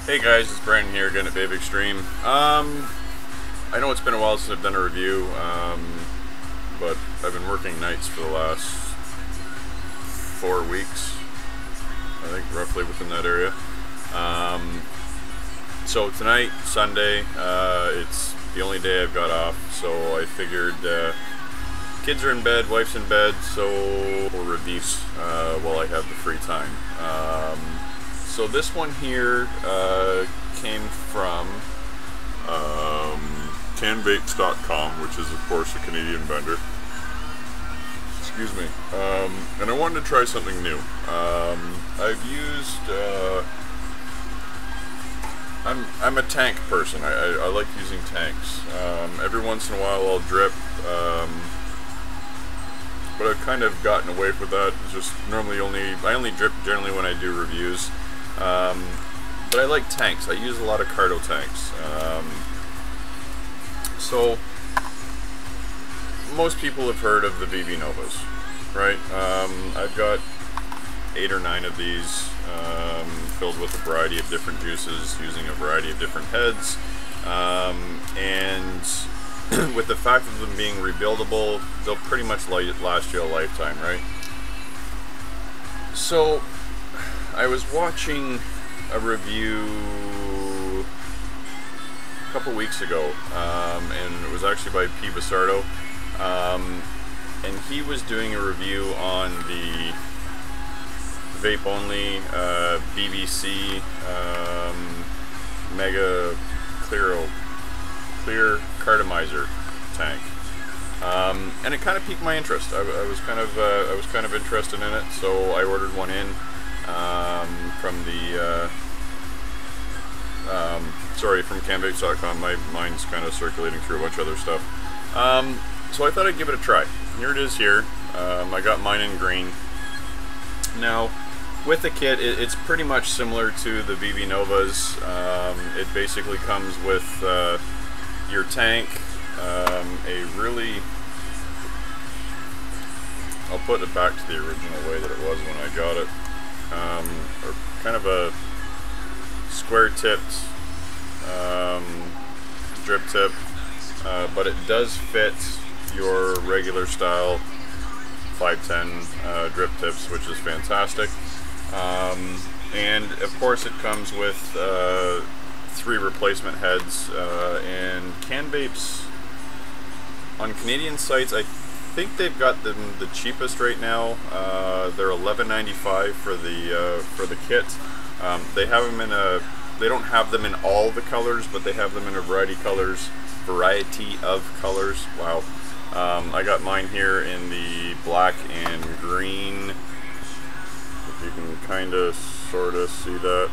Hey guys, it's Brandon here again at Vape Extreme. I know it's been a while since I've done a review, but I've been working nights for the last 4 weeks, I think roughly within that area. So tonight, Sunday, it's the only day I've got off, so I figured kids are in bed, wife's in bed, so we'll reviews while I have the free time. So this one here came from canvapes.com, which is of course a Canadian vendor. Excuse me. And I wanted to try something new. I've used I'm a tank person. I like using tanks. Every once in a while I'll drip, but I've kind of gotten away with that. It's just normally I only drip generally when I do reviews. But I like tanks. I use a lot of cardo tanks. So most people have heard of the VB Novas, right? I've got 8 or 9 of these, filled with a variety of different juices, using a variety of different heads, and with the fact of them being rebuildable, they'll pretty much last you a lifetime, right? So I was watching a review a couple weeks ago, and it was actually by P. Basardo, and he was doing a review on the Vapeonly BCC Mega Clear Cartomizer tank, and it kind of piqued my interest. I was kind of interested in it, so I ordered one in. From canvapes.com. My mind's kind of circulating through a bunch of other stuff. So I thought I'd give it a try. Here it is here. I got mine in green. Now, with the kit, it's pretty much similar to the VB Novas. It basically comes with your tank, I'll put it back to the original way that it was when I got it. Or kind of a square-tipped drip tip, but it does fit your regular style 510 drip tips, which is fantastic. And of course it comes with 3 replacement heads, and Canvapes on Canadian sites, I think they've got them the cheapest right now. They're $11.95 for the kit. They have them in they don't have them in all the colors, but they have them in a variety of colors. Wow. I got mine here in the black and green. If you can kind of sort of see that.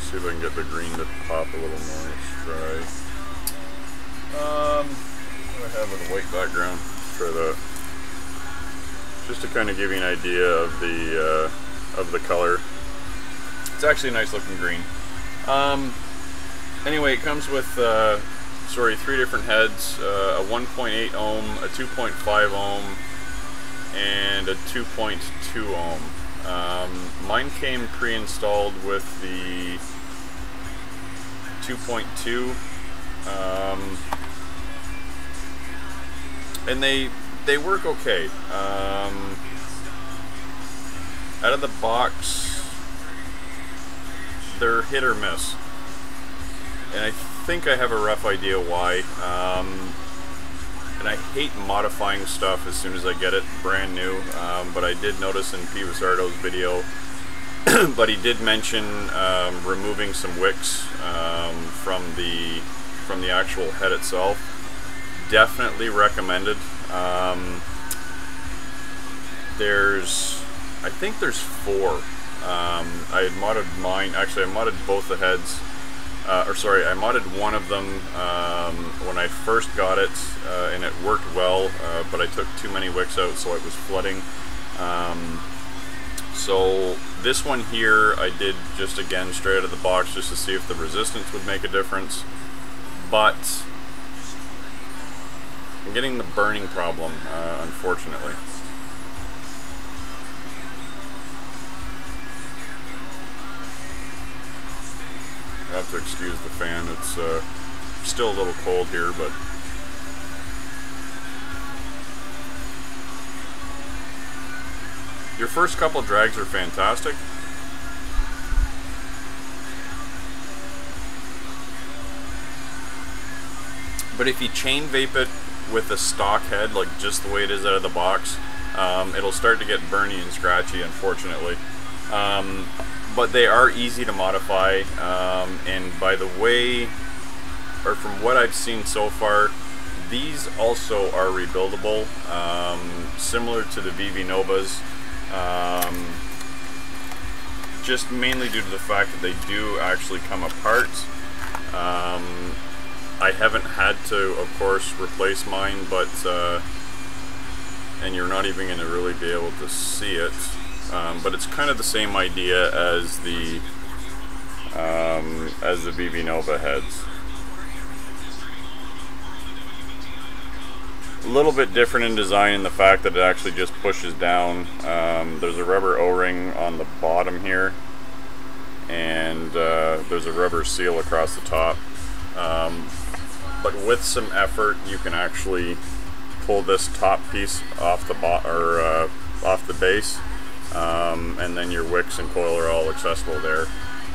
See if I can get the green to pop a little more. Let's try. I have a white background. Let's try that. Just to kind of give you an idea of the color. It's actually a nice looking green. Anyway, it comes with 3 different heads: a 1.8 ohm, a 2.5 ohm, and a 2.2 ohm. Mine came pre-installed with the 2.2. And they work okay. Out of the box, they're hit or miss, and I think I have a rough idea why. And I hate modifying stuff as soon as I get it brand new, but I did notice in P. Basardo's video, but he did mention removing some wicks from the actual head itself. Definitely recommended. I think there's 4. I had modded mine. Actually, I modded both the heads. I modded one of them when I first got it, and it worked well, but I took too many wicks out, so it was flooding. So this one here, I did just again straight out of the box, just to see if the resistance would make a difference. But I'm getting the burning problem, unfortunately. have to excuse the fan. It's still a little cold here, but your first couple drags are fantastic. But if you chain vape it with a stock head, like just the way it is out of the box, it'll start to get burny and scratchy, unfortunately. But they are easy to modify, and by the way, or from what I've seen so far, these also are rebuildable, similar to the VV Novas, just mainly due to the fact that they do actually come apart. I haven't had to, of course, replace mine, but and you're not even going to really be able to see it, but it's kind of the same idea as the VV Nova heads. A little bit different in design in the fact that it actually just pushes down. There's a rubber O-ring on the bottom here, and there's a rubber seal across the top. But with some effort, you can actually pull this top piece off the off the base, and then your wicks and coil are all accessible there.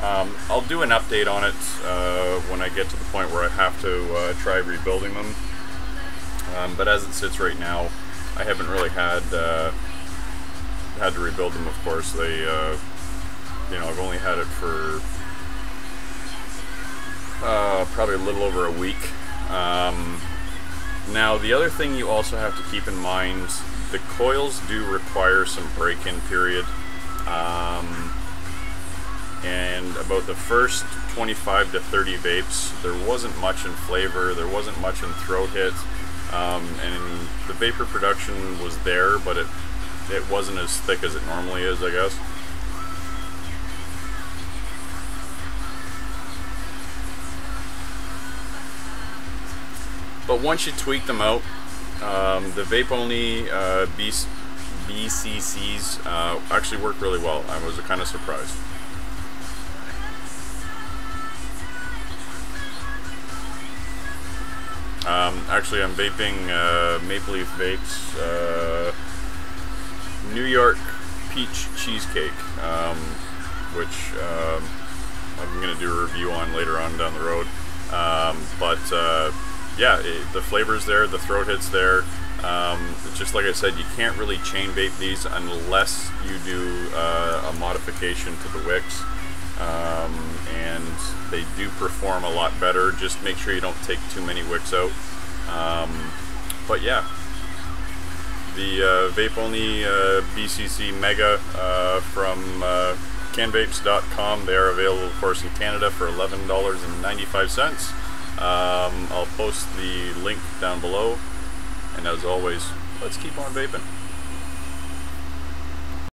I'll do an update on it when I get to the point where I have to try rebuilding them. But as it sits right now, I haven't really had to rebuild them. Of course, they, you know, I've only had it for probably a little over a week. Now, the other thing you also have to keep in mind, the coils do require some break-in period, and about the first 25 to 30 vapes, there wasn't much in flavor, there wasn't much in throat hit, and the vapor production was there, but it wasn't as thick as it normally is, I guess. But once you tweak them out, the Vapeonly BCCs actually work really well. I was kind of surprised. Actually, I'm vaping Maple Leaf Vapes New York Peach Cheesecake, which I'm going to do a review on later on down the road. Yeah, the flavor's there, the throat hit's there. Just like I said, you can't really chain vape these unless you do a modification to the wicks, and they do perform a lot better. Just make sure you don't take too many wicks out. But yeah, the Vapeonly BCC Mega from canvapes.com. They are available, of course, in Canada for $11.95. I'll post the link down below, and as always, let's keep on vaping.